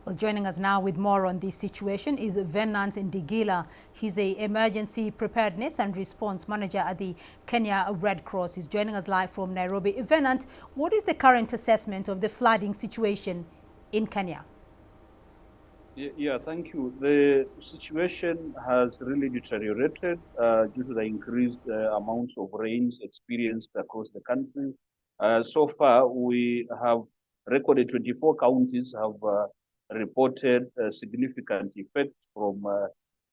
Well, joining us now with more on this situation is Venant Ndighila. He's the Emergency Preparedness and Response Manager at the Kenya Red Cross. He's joining us live from Nairobi. Venant, what is the current assessment of the flooding situation in Kenya? Yeah, thank you. The situation has really deteriorated due to the increased amounts of rains experienced across the country. So far, we have recorded 24 counties have reported significant effects from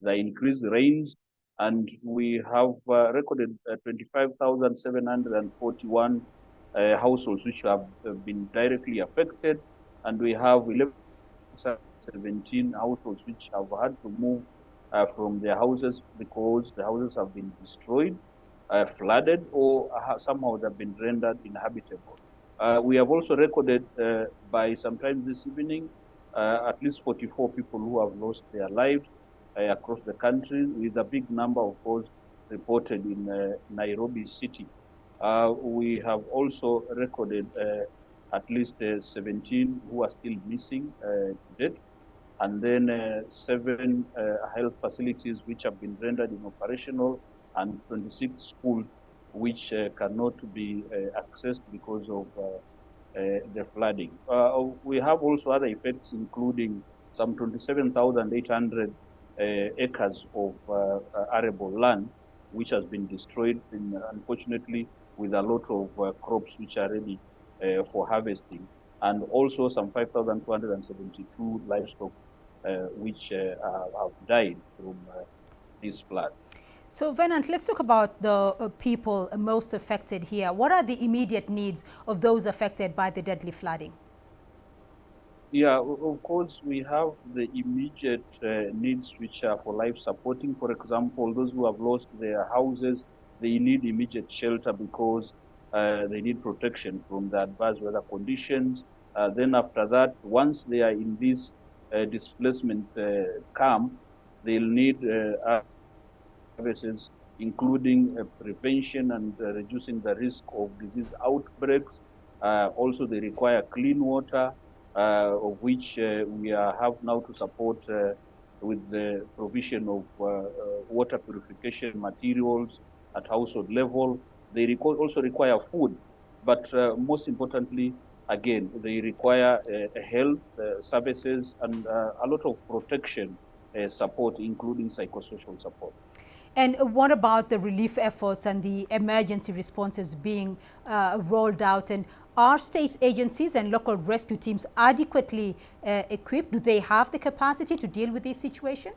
the increased rains, and we have recorded 25,741 households which have been directly affected, and we have 17 households which have had to move from their houses because the houses have been destroyed, flooded, or somehow they've been rendered inhabitable. We have also recorded by sometime this evening at least 44 people who have lost their lives across the country, with a big number of those reported in Nairobi city. We have also recorded at least 17 who are still missing to date, and then 7 health facilities which have been rendered inoperational, and 26 schools which cannot be accessed because of the flooding. We have also other effects, including some 27,800 acres of arable land, which has been destroyed, unfortunately, with a lot of crops which are ready for harvesting, and also some 5,272 livestock which have died from this flood. So, Venant, let's talk about the people most affected here. What are the immediate needs of those affected by the deadly flooding? Yeah, of course, we have the immediate needs which are for life supporting. For example, those who have lost their houses, they need immediate shelter because they need protection from the adverse weather conditions. Then after that, once they are in this displacement camp, they'll need services, including prevention and reducing the risk of disease outbreaks. Also, they require clean water, of which we have now to support with the provision of water purification materials at household level. They also require food, but most importantly, again, they require health services and a lot of protection support, including psychosocial support. And what about the relief efforts and the emergency responses being rolled out? And are state agencies and local rescue teams adequately equipped? Do they have the capacity to deal with this situation?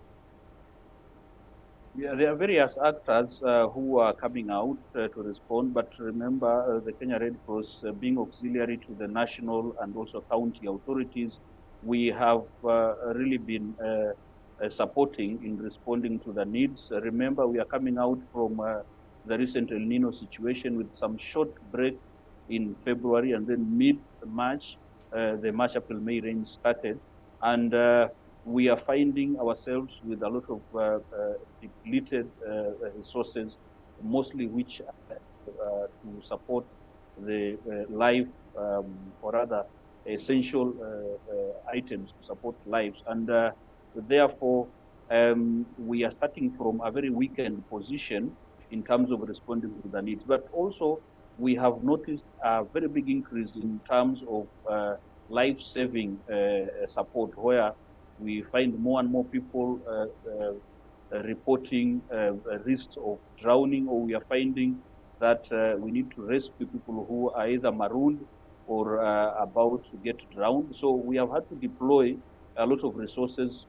Yeah, there are various actors who are coming out to respond, but remember the Kenya Red Cross being auxiliary to the national and also county authorities, we have really been supporting in responding to the needs. Remember, we are coming out from the recent El Nino situation with some short break in February, and then mid-March, the March, April, May rains started, and we are finding ourselves with a lot of depleted resources, mostly which to support the life or rather essential items to support lives. And therefore, we are starting from a very weakened position in terms of responding to the needs. But also, we have noticed a very big increase in terms of life-saving support, where we find more and more people reporting risks of drowning, or we are finding that we need to rescue people who are either marooned or about to get drowned. So we have had to deploy a lot of resources